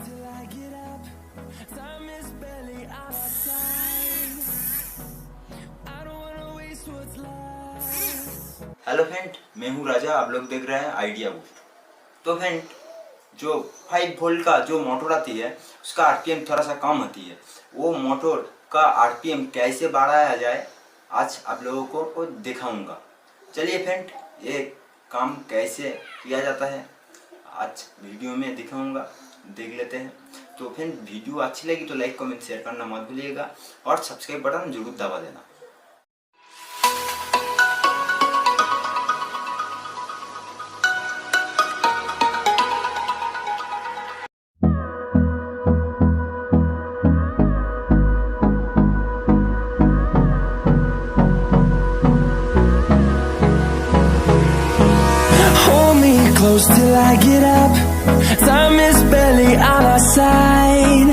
till I get up. Time is barely on our side. I don't wanna waste what's left. Hello friend, मैं हूँ राजा। आप लोग देख रहे हैं आइडिया बूस्ट। तो फ्रेंड, जो 5 वोल्ट का जो मोटर आती है उसका आरपीएम थोड़ा सा कम होती है। वो मोटर का आरपीएम कैसे बढ़ाया जाए आज आप लोगों को दिखाऊंगा। चलिए फ्रेंड, ये काम कैसे किया जाता है आज वीडियो में दिखाऊंगा, देख लेते हैं। तो फ्रेंड, वीडियो अच्छी लगी तो लाइक कमेंट शेयर करना मत भूलिएगा और सब्सक्राइब बटन जरूर दबा देना। Close till I get up. Time is barely on our side.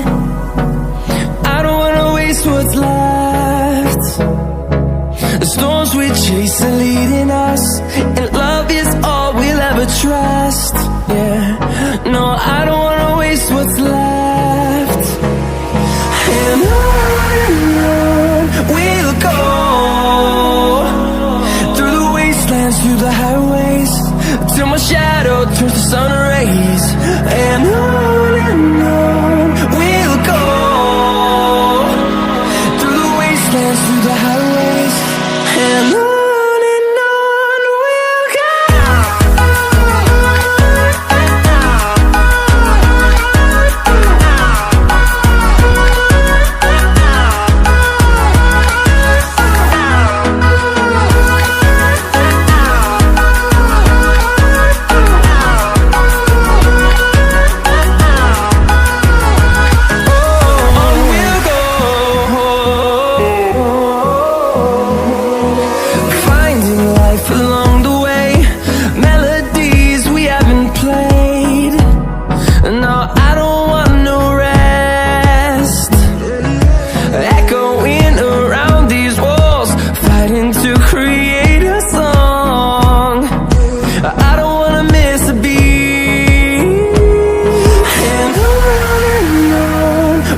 I don't wanna waste what's left. The storms we chase are leading us, and love is all we'll ever trust. Yeah, no, I don't wanna waste what's left. And on we'll go, through the wastelands, through the highways, till my shadow turns to sun rays. And on we'll go, through the wastelands, through the highways. And on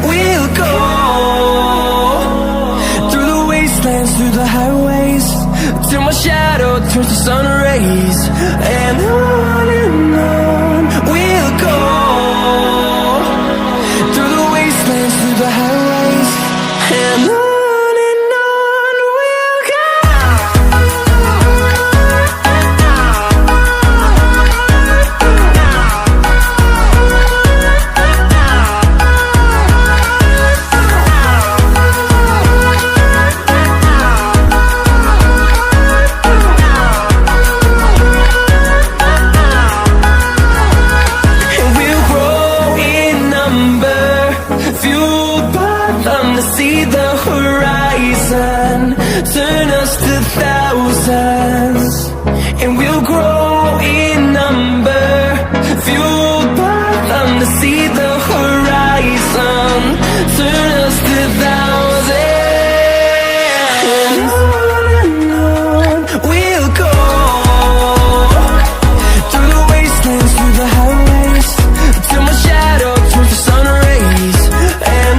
we'll go. Through the highways, till my shadow turns to sun rays. And on we'll go, through the wastelands, through the highways. And on we'll go. See the horizon, turn us to thousands, and we'll grow in number, fueled by them. To see the horizon, turn us to thousands, and on we'll go, through the wastelands, through the highways, till my shadow turns to sun rays. And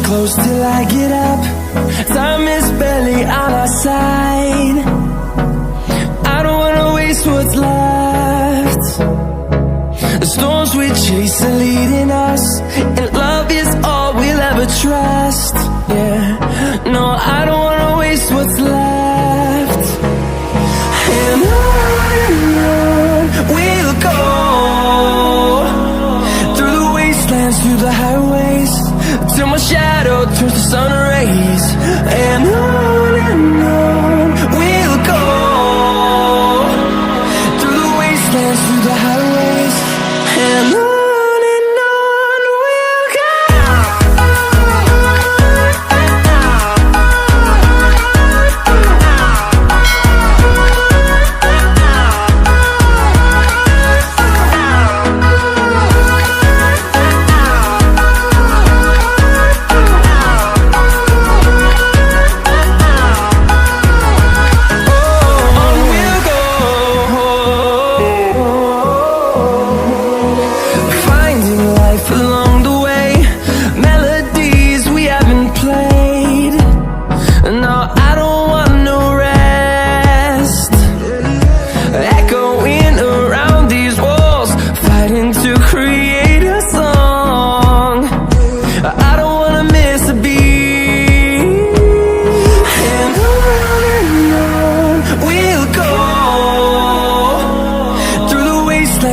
close till I get up. Time is barely on our side. I don't wanna waste what's left. The storms we chase are leading us, and love is all we'll ever trust. Yeah, no, I don't wanna waste what's left. And on we'll go, through the wastelands, through the highways, till my shadow turns to sun rays. And on we'll go, through the wastelands, through the highways. And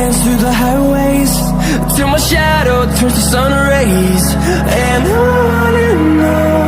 dance through the highways till my shadow turns to sun rays. And on